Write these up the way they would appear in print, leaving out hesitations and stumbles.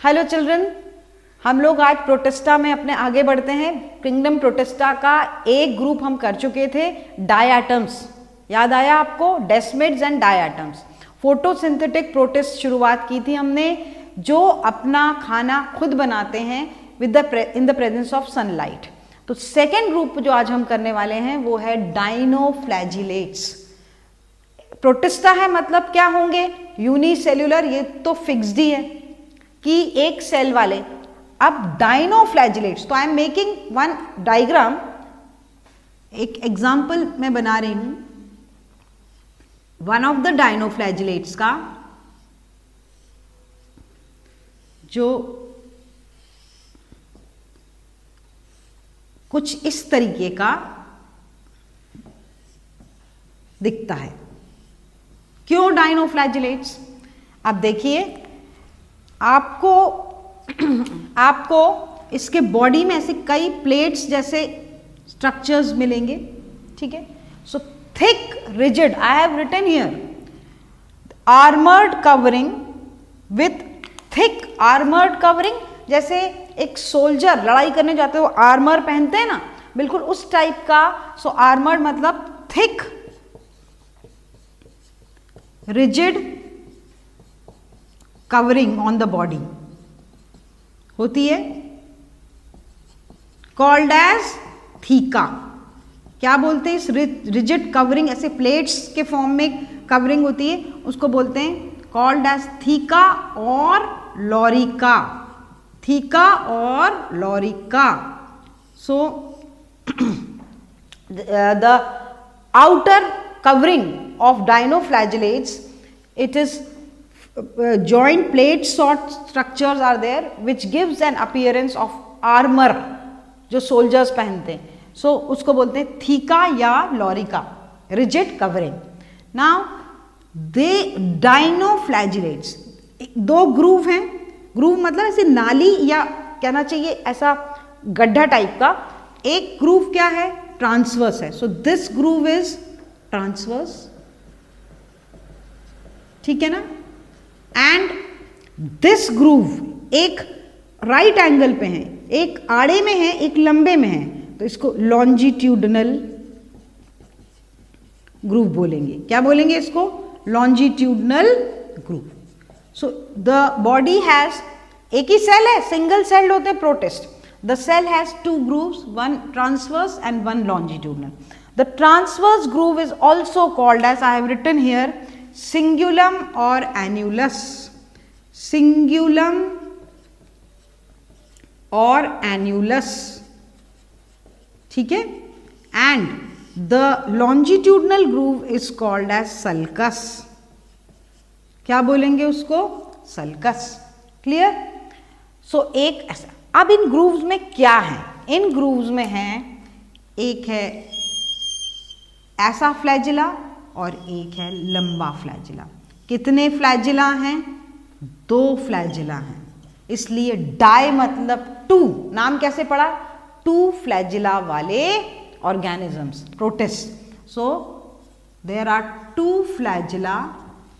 Hello children, हम लोग आज प्रोटिस्टा में अपने आगे बढ़ते हैं। किंगडम प्रोटिस्टा का एक ग्रुप हम कर चुके थे, डायटम्स। याद आया आपको? Desmids and diatoms. Photosynthetic protist शुरुआत की थी हमने, जो अपना खाना खुद बनाते हैं in the presence of sunlight. तो सेकेंड ग्रुप जो आज हम करने वाले हैं वो है डाइनोफ्लैजिलेट्स। प्रोटिस्टा है मतलब क्या होंगे? यूनिसेल्यूलर, ये तो फिक्स्ड ही है कि एक सेल वाले। अब डाइनोफ्लैजिलेट्स, तो I am making one diagram, एक एग्जाम्पल मैं बना रही हूं वन ऑफ द डाइनोफ्लैजिलेट्स का, जो कुछ इस तरीके का दिखता है। क्यों डाइनोफ्लैजिलेट्स? अब देखिए, आपको इसके बॉडी में ऐसे कई प्लेट्स जैसे स्ट्रक्चर्स मिलेंगे, ठीक है। So thick rigid, I have written here armoured covering with thick armoured covering. जैसे एक सोल्जर लड़ाई करने जाते हो आर्मर पहनते हैं ना, बिल्कुल उस टाइप का। सो आर्मर्ड मतलब thick rigid covering on the body होती है, कॉल्ड एज थीका। क्या बोलते हैं इस रिजिड कवरिंग? ऐसे प्लेट्स के फॉर्म में कवरिंग होती है, उसको बोलते हैं कॉल्ड एज थीका और लॉरिका। थीका और lorica. So the outer covering of dinoflagellates, it is joint plate sort structures are there which gives an appearance of armor जो soldiers पहनते हैं। so उसको बोलते हैं थीका या लॉरिका, rigid covering। now they dinoflagellates, दो groove हैं। ग्रूव मतलब ऐसे नाली या कहना चाहिए ऐसा गड्ढा टाइप का। एक ग्रूव क्या है? ट्रांसवर्स है। so this groove is transverse, ठीक है ना। एंड दिस ग्रूव एक राइट एंगल पे है, एक आड़े में है, एक लंबे में है, तो इसको लॉन्जिट्यूडनल ग्रूव बोलेंगे। क्या बोलेंगे इसको? Longitudinal groove. So the body has, एक ही सेल है, सिंगल सेल होते हैं protist. The cell has two grooves, one transverse and one longitudinal. The transverse groove is also called, as I have written here, cingulum or annulus. Cingulum or annulus, ठीक है। And the longitudinal groove is called as sulcus. क्या बोलेंगे उसको? sulcus। Clear? So एक ऐसा। अब इन grooves में क्या है? इन grooves में है, एक है ऐसा फ्लैजिला और एक है लंबा फ्लैजिला। कितने फ्लैजिला हैं? दो फ्लैजिला हैं, इसलिए डाई मतलब टू। नाम कैसे पड़ा? टू फ्लैजिला वाले organisms, protist. So there are two flagella,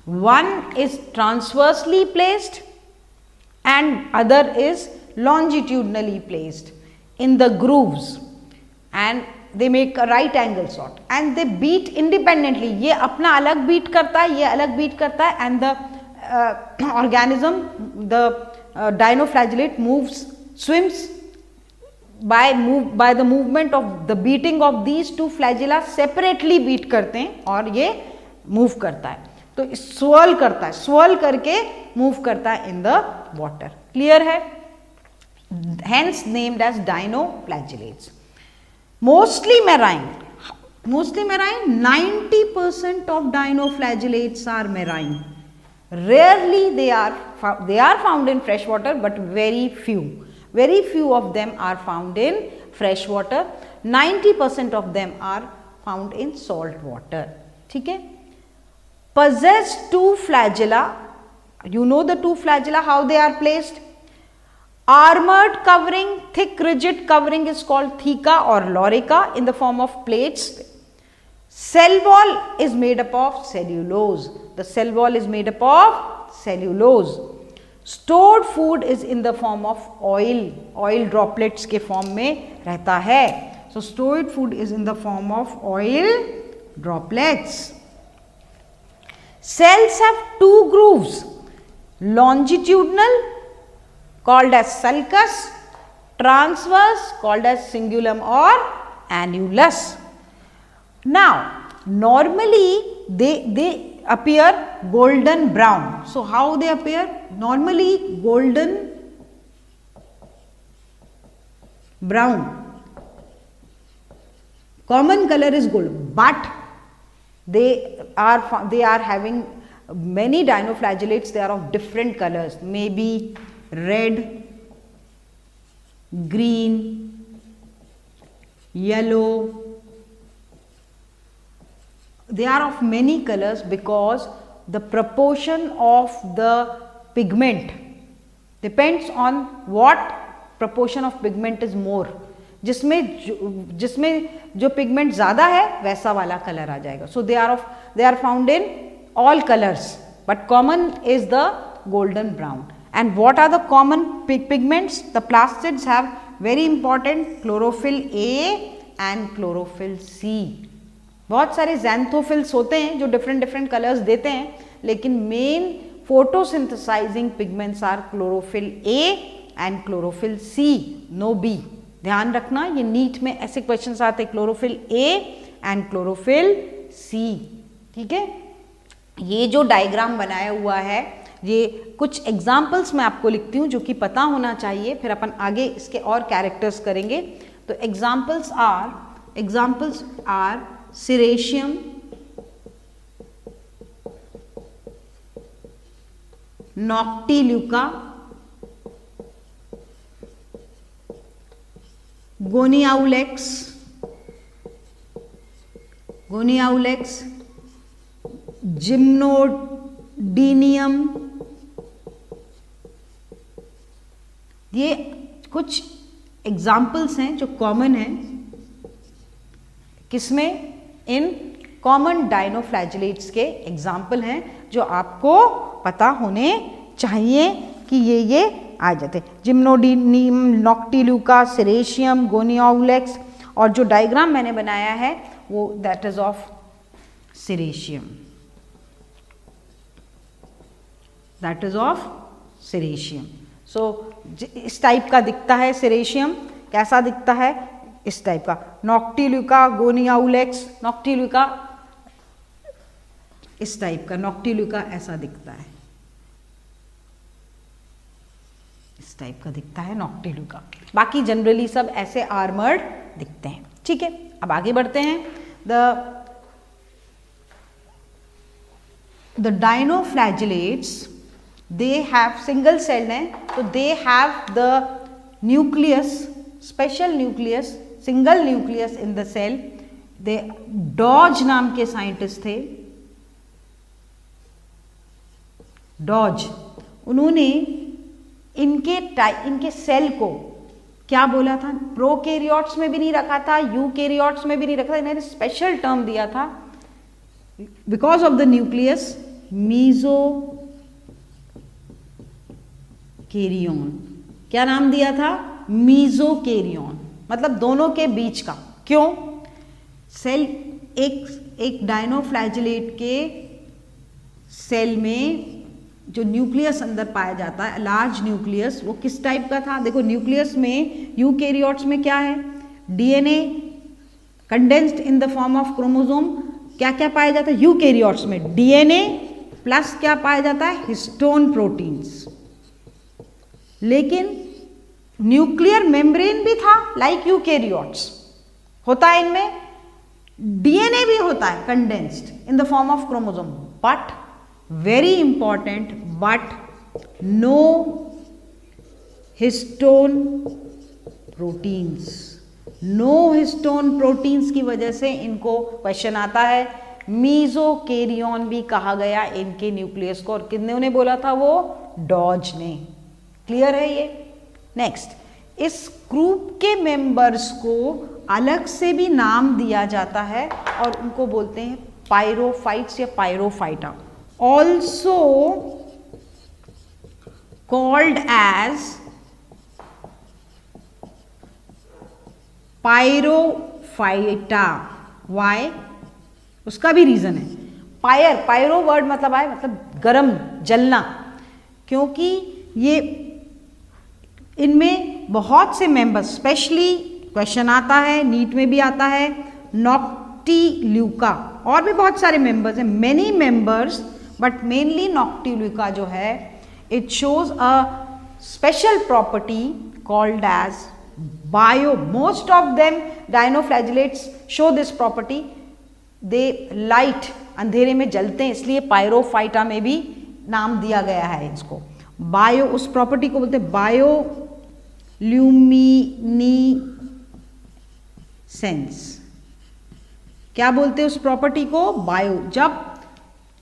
one is transversely placed and other is longitudinally placed in the grooves, and they make a right angle sort and they beat independently. ये अपना अलग beat करता है, ये अलग beat करता है, and the organism, the dinoflagellate swims by the movement of the beating of these two flagella separately beat करते हैं और ये move करता है। तो swirl करता है, swirl करके move करता है in the water। clear है? hence named as dinoflagellates। Mostly marine, 90% of dinoflagellates are marine. Rarely they are found in fresh water, but very few of them are found in fresh water. 90% of them are found in salt water, ठीक है। Possess two flagella. You know the two flagella, how they are placed? Armored covering, thick rigid covering is called theca or lorica in the form of plates. Cell wall is made up of cellulose. The cell wall is made up of cellulose. Stored food is in the form of oil, oil droplets के form में रहता है. So stored food is in the form of oil droplets. Cells have two grooves, longitudinal called as sulcus, transverse called as cingulum or annulus. Now normally they appear golden brown. So how they appear? Normally golden brown. Common color is gold, but they are having many dinoflagellates. They are of different colors, maybe red, green, yellow. They are of many colors because the proportion of the pigment depends on what proportion of pigment is more. जिसमें जो pigment ज़्यादा है वैसा वाला colour आ जाएगा. So they are found in all colours, but common is the golden brown. And what are the common pigments? The plastids have very important chlorophyll a and chlorophyll c. बहुत सारे ज़ैंथोफिल्स होते हैं जो डिफरेंट कलर्स देते हैं, लेकिन main photosynthesising pigments are chlorophyll a and chlorophyll c, no b. ध्यान रखना, ये नीट में ऐसे क्वेश्चंस आते हैं, chlorophyll a and chlorophyll c. ठीक है, ये जो डायग्राम बनाया हुआ है, ये कुछ एग्जाम्पल्स मैं आपको लिखती हूँ जो कि पता होना चाहिए, फिर अपन आगे इसके और कैरेक्टर्स करेंगे. तो एग्जाम्पल्स आर सिरेशियम, नॉक्टिल्यूका, गोनियाउलेक्स, जिम्नोडीनियम. ये कुछ एग्जाम्पल्स हैं जो कॉमन हैं. किसमें? इन कॉमन डायनोफ्लैजिलेट्स के एग्जाम्पल हैं जो आपको पता होने चाहिए कि ये आ जाते हैं. जिम्नोडीनियम, नॉक्टिल्यूका, सिरेशियम, गोनियाउलेक्स, और जो डायग्राम मैंने बनाया है वो that is of Ceratium. That is of Ceratium. So इस टाइप का दिखता है सिरेशियम. कैसा दिखता है? इस टाइप का. नॉक्टिल्यूका, गोनियाउलेक्स, नॉक्टिल्यूका इस टाइप का, नॉक्टिल्यूका ऐसा दिखता है, इस टाइप का दिखता है नॉक्टिल्यूका. बाकी जनरली सब ऐसे आर्मर्ड दिखते हैं. ठीक है, अब आगे बढ़ते हैं. The dinoflagellates they have single celled हैं, तो they have the nucleus, special nucleus, single nucleus in the cell. They Dodge नाम के साइंटिस्ट थे, डॉज. उन्होंने इनके सेल को क्या बोला था? प्रोकैरियोट्स में भी नहीं रखा था, यूकैरियोट्स में भी नहीं रखा था. इन्होंने स्पेशल टर्म दिया था बिकॉज ऑफ द न्यूक्लियस, मीजोकैरियोन. क्या नाम दिया था? मीजोकैरियोन, मतलब दोनों के बीच का. क्यों? सेल एक डायनोफ्लैजिलेट के सेल में जो न्यूक्लियस अंदर पाया जाता है, लार्ज न्यूक्लियस, वो किस टाइप का था? देखो न्यूक्लियस में, यूकैरियोट्स में क्या है? DNA condensed in the form of chromosome. क्या क्या पाया जाता है यूकैरियोट्स में? डीएनए प्लस क्या पाया जाता है? Histone proteins. लेकिन न्यूक्लियर मेम्ब्रेन भी था लाइक यूकैरियोट्स, होता है इनमें. डीएनए भी होता है condensed in the form of chromosome, but very important, but no histone proteins. no histone proteins की वजह से इनको क्वेश्चन आता है. मीजोकैरियोन भी कहा गया इनके न्यूक्लियस को, और किसने बोला था? वो डॉज ने. क्लियर है ये? नेक्स्ट, इस ग्रुप के मेंबर्स को अलग से भी नाम दिया जाता है और उनको बोलते हैं पायरोफाइट्स या पायरोफाइटा. Also called as pyrophyta. Why? उसका भी रीजन है. पायरो वर्ड मतलब आए मतलब गरम, जलना, क्योंकि ये इनमें बहुत से मेंबर्स, स्पेशली क्वेश्चन आता है, नीट में भी आता है, नॉक्टिल्यूका, और भी बहुत सारे मेंबर्स हैं, many members, but mainly Noctiluca जो है, it shows a special property called as bio. Most of them dinoflagellates show this property. They light, अंधेरे में जलते हैं, इसलिए पायरोफाइटा में भी नाम दिया गया है इसको. बायो, उस प्रॉपर्टी को बोलते हैं बायो ल्यूमिनिसेंस. क्या बोलते हैं उस प्रॉपर्टी को? बायो. जब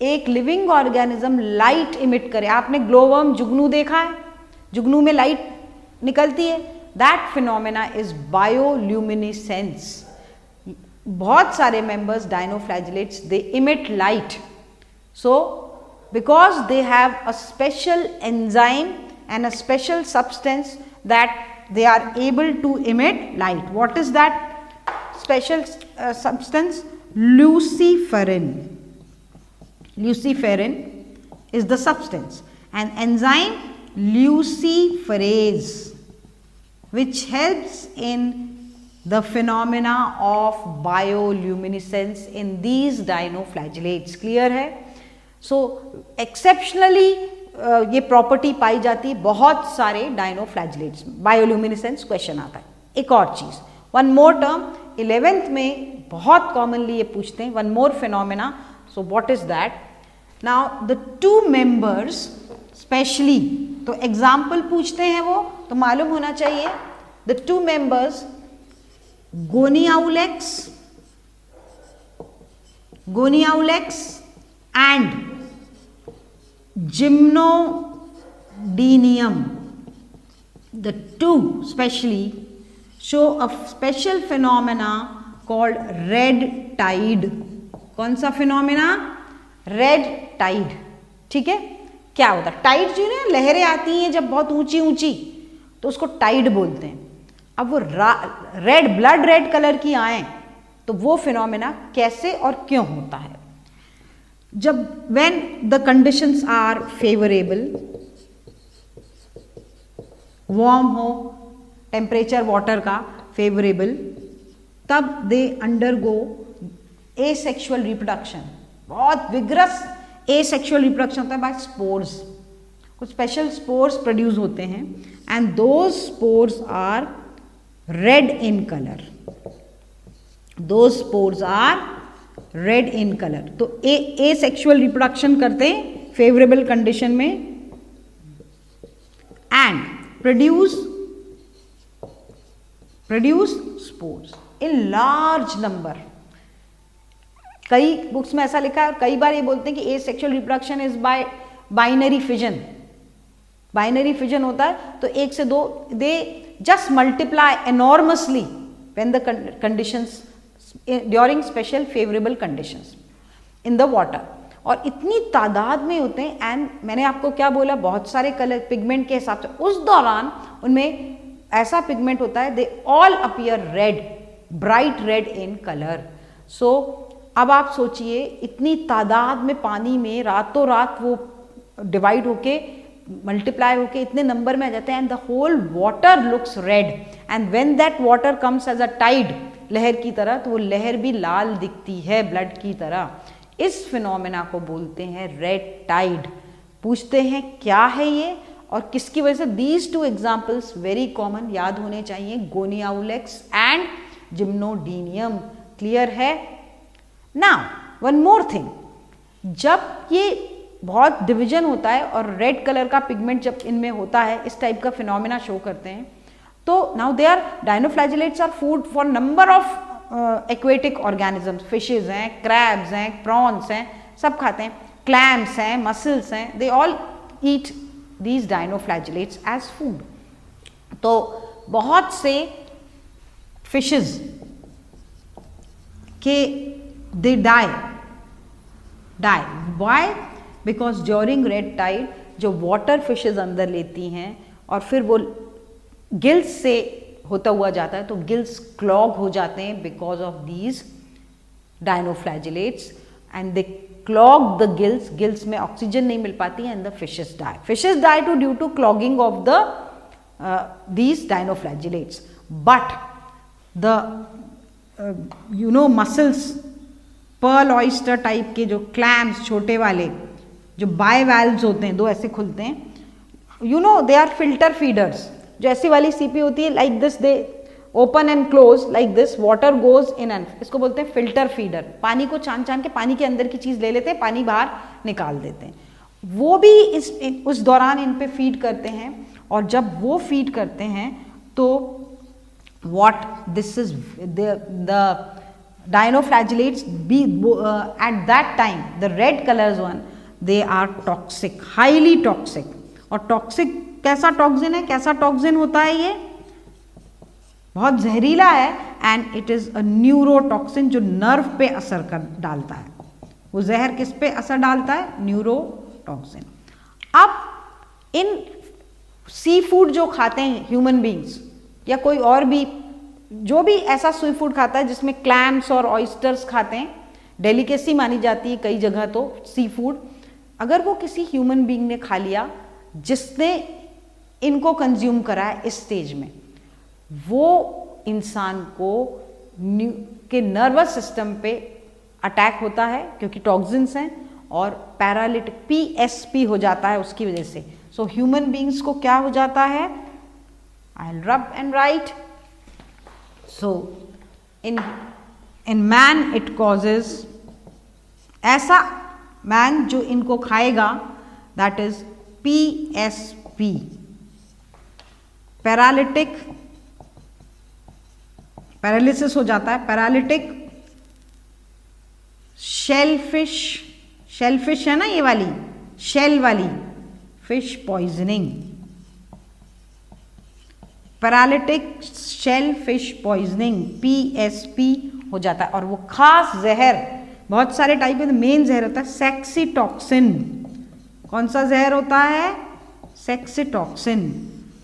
एक लिविंग ऑर्गेनिज्म लाइट इमिट करे, आपने ग्लोवर्म, जुगनू देखा है, जुगनू में लाइट निकलती है, दैट फिनोमेना इज बायोल्यूमिनिसेंस. बहुत सारे members dinoflagellates they emit light. So because they have a special enzyme and a special substance that they are able to emit light. What is that special substance? Luciferin. Luciferin is the substance, and enzyme luciferase, which helps in the phenomena of bioluminescence in these dinoflagellates. Clear है? So exceptionally ये property पाई जाती है बहुत सारे dinoflagellates में. Bioluminescence question आता है. एक और चीज, वन मोर टर्म 11th में बहुत कॉमनली ये पूछते हैं, one more phenomena. So what is that? Now the two members specially, तो एग्जाम्पल पूछते हैं वो तो मालूम होना चाहिए. The two members Gonyaulax and Gymnodinium, the two specially show a special phenomena called red tide. कौन सा फिनोमेना? Red Tide. ठीक है, क्या होता है? टाइड जो है, लहरें आती हैं जब बहुत ऊंची ऊंची, तो उसको टाइड बोलते हैं. अब वो रेड, ब्लड रेड कलर की आए तो वो फिनोमेना कैसे और क्यों होता है? जब when the conditions are favorable, warm हो, टेम्परेचर वाटर का फेवरेबल, तब दे अंडरगो एसेक्सुअल रिप्रोडक्शन. बहुत विग्रस एसेक्सुअल रिप्रोडक्शन होता है बाय स्पोर्स. कुछ स्पेशल स्पोर्स प्रोड्यूस होते हैं and those spores are red in colour. Those spores are red in colour. तो ए सेक्सुअल रिप्रोडक्शन करते हैं फेवरेबल कंडीशन में and produce spores in large number. कई बुक्स में ऐसा लिखा है और कई बार ये बोलते हैं कि ए sexual reproduction is by binary fission. Binary fission होता है तो एक से दो, they just multiply enormously when the conditions during special favourable conditions in the water. और इतनी तादाद में होते हैं. एंड मैंने आपको क्या बोला, बहुत सारे कलर पिगमेंट के हिसाब से. उस दौरान उनमें ऐसा पिगमेंट होता है, they all appear red, bright red in colour. So अब आप सोचिए, इतनी तादाद में पानी में रातों रात वो डिवाइड होके मल्टीप्लाई होके इतने नंबर में आ जाते हैं and the whole water looks red. And when that water comes as a tide, लहर की तरह, तो वो लहर भी लाल दिखती है ब्लड की तरह. इस फिनोमेना को बोलते हैं रेड टाइड. पूछते हैं क्या है ये और किसकी वजह से. These two examples very common, याद होने चाहिए, गोनियाउलेक्स एंड जिम्नोडीनियम. क्लियर है? नाउ वन मोर थिंग, जब ये बहुत डिवीजन होता है और रेड कलर का पिगमेंट जब इनमें होता है, इस टाइप का फिनोमेना शो करते हैं, तो now they are dinoflagellates are food for number of aquatic organisms. Fishes हैं, क्रैब्स हैं, प्रॉन्स हैं, सब खाते हैं. क्लैम्स हैं, मसल्स हैं, they all eat these dinoflagellates as food. तो बहुत से फिशेज के they die. Why? Because during red tide जो वाटर फिशेज अंदर लेती हैं और फिर वो गिल्स से होता हुआ जाता है, तो गिल्स क्लॉग हो जाते हैं because of these dinoflagellates and they clog the gills. Gills में ऑक्सीजन नहीं मिल पाती है and the fishes die. Fishes die to due to clogging of the these dinoflagellates. But the mussels, pearl oyster type के जो clams छोटे वाले जो bivalves होते हैं, दो ऐसे खुलते हैं, they are filter feeders. जो ऐसी वाली सीपी होती है like this, they open and close like this, water goes in and, इसको बोलते हैं filter feeder. पानी को छान के पानी के अंदर की चीज़ ले लेते हैं, पानी बाहर निकाल देते हैं. वो भी उस दौरान इन पे फीड करते हैं, और जब वो फीड करते हैं तो what this is the dinoflagellates be at that time, the red colors one, they are toxic, highly toxic. और टॉक्सिक कैसा टॉक्सिन है, कैसा टॉक्सिन होता है, ये बहुत जहरीला है and it is a neurotoxin जो नर्व पे असर कर डालता है. वो जहर किस पे असर डालता है, न्यूरोटॉक्सिन. अब इन सी फूड जो खाते हैं ह्यूमन बींग्स या कोई और भी जो भी ऐसा सी फूड खाता है जिसमें क्लैम्स और ऑयस्टर्स खाते हैं, डेलिकेसी मानी जाती है कई जगह तो सी फूड, अगर वो किसी ह्यूमन बींग ने खा लिया जिसने इनको कंज्यूम करा है इस स्टेज में, वो इंसान को के नर्वस सिस्टम पे अटैक होता है क्योंकि टॉक्सिन्स हैं, और पैरालिटिक PSP हो जाता है उसकी वजह से. सो ह्यूमन बींग्स को क्या हो जाता है, आई विल रब and right. So in man it causes, ऐसा मैन जो इनको खाएगा that is PSP, paralytic, paralysis हो जाता है, पैरालिटिक शेलफिश, शेलफिश है ना ये वाली, शेल वाली fish poisoning, paralytic shell fish poisoning PSP हो जाता है. और वो खास जहर, बहुत सारे टाइप में, मेन जहर होता है सेक्सीटॉक्सिन. कौन सा जहर होता है, सेक्सीटॉक्सिन.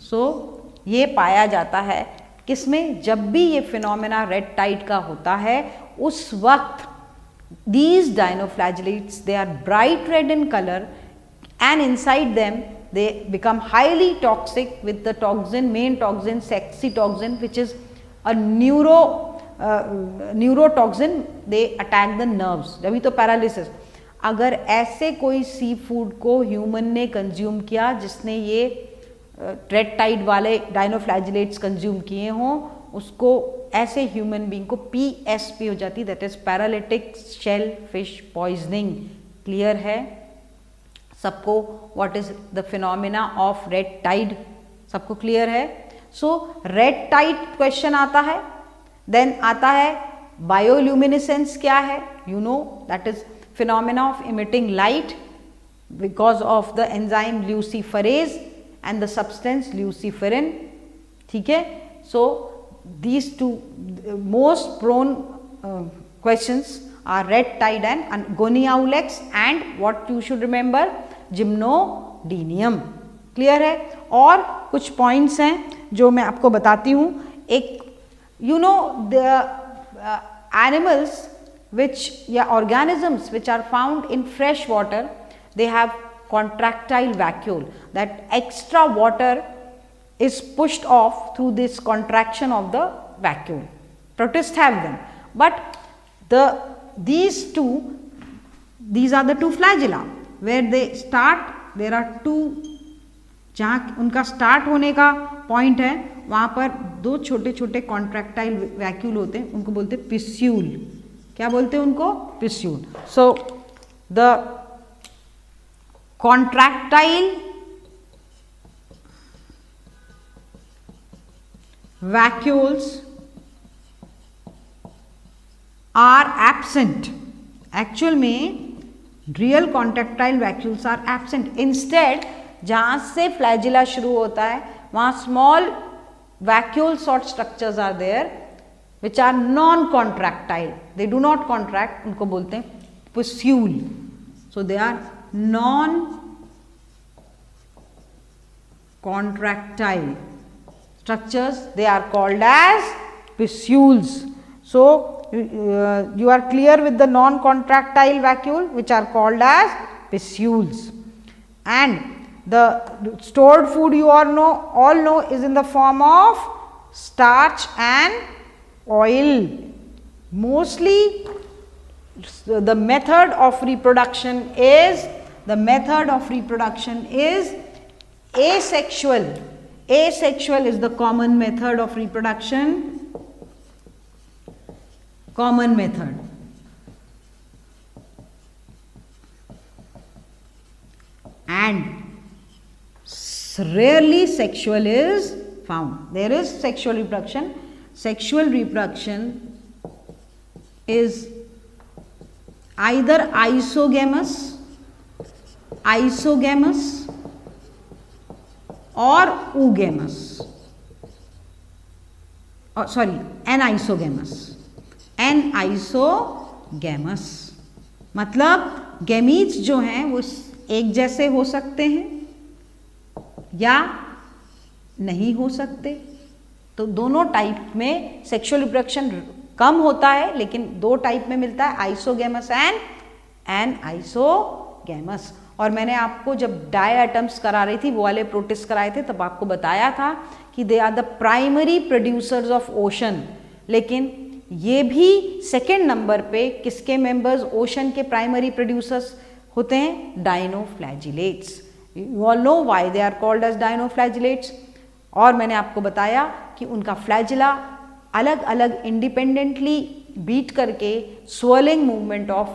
सो ये पाया जाता है किसमें, जब भी ये फिनोमेना रेड टाइड का होता है उस वक्त these dinoflagellates, they are bright red in color and inside them they become highly toxic with the toxin, main toxin sexietoxin, which is a neurotoxin. They attack the nerves. जभी तो paralysis. अगर ऐसे कोई सी फूड को human ने consume किया जिसने ये रेड टाइड वाले डायनोफ्लैजिलेट्स कंज्यूम किए हों, उसको ऐसे ह्यूमन बींग को PSP हो जाती, that is paralytic shell fish poisoning. Clear है सबको what is the phenomena of red tide, सबको क्लियर है. सो रेड टाइड क्वेश्चन आता है, देन आता है बायोल्यूमिनेसेंस क्या है, that is phenomena of emitting light because of the enzyme luciferase and the substance luciferin. ठीक है. So these two most prone questions are red tide and Goniaulex, and what you should remember, Gymnodinium. Clear है. और कुछ points हैं जो मैं आपको बताती हूँ. एक the animals which या organisms which are found in fresh water, they have contractile vacuole, that extra water is pushed off through this contraction of the vacuole. Protists have them, but these are the two flagella where they start. There are two, जहाँ उनका start होने का point है वहाँ पर दो छोटे छोटे कॉन्ट्रैक्टाइल वैक्यूल होते हैं, उनको बोलते हैं पिस्यूल. क्या बोलते हैं उनको, pusule. So the contractile vacuoles are absent. Actual में real contractile vacuoles are absent. Instead जहाँ से फ्लैजिला शुरू होता है वहाँ स्मॉल वैक्यूल्स और structures are there which are non contractile, they do not contract, उनको बोलते हैं pusule. So they are non contractile structures, they are called as piscules. So you are clear with the non-contractile vacuole, which are called as piscules. And the stored food, you all know is in the form of starch and oil. Mostly the method of reproduction is asexual. Asexual is the common method of reproduction. Common method. And rarely sexual is found. There is sexual reproduction. Sexual reproduction is either isogamous or oogamous. Anisogamous. मतलब gametes जो हैं वो एक जैसे हो सकते हैं या नहीं हो सकते. तो दोनों टाइप में सेक्सुअल रिप्रोडक्शन कम होता है, लेकिन दो टाइप में मिलता है, आइसोगैमस एंड एनाइसोगैमस. और मैंने आपको जब डायटम्स करा रही थी, वो वाले प्रोटिस्ट कराए थे, तब आपको बताया था कि they are the primary producers of ocean. लेकिन ये भी सेकेंड नंबर पे किसके मेंबर्स ओशन के प्राइमरी प्रोड्यूसर्स होते हैं? Dinoflagellates. You all know why they are called as dinoflagellates. और मैंने आपको बताया कि उनका फ्लैजिला अलग अलग इंडिपेंडेंटली बीट करके स्वर्लिंग मूवमेंट ऑफ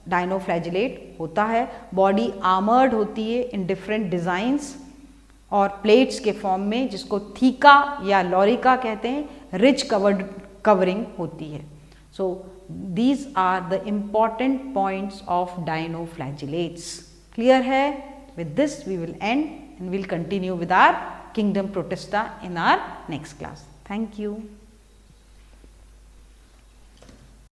डायनोफ्लैजिलेट होता है. बॉडी आर्मर्ड होती है इन डिफरेंट डिजाइंस और प्लेट्स के फॉर्म में, जिसको थीका या लॉरिका कहते हैं. रिच कवरिंग होती है. So these are the important points of dinoflagellates. Clear है? With this we will end and we'll continue with our kingdom protista in our next class. Thank you.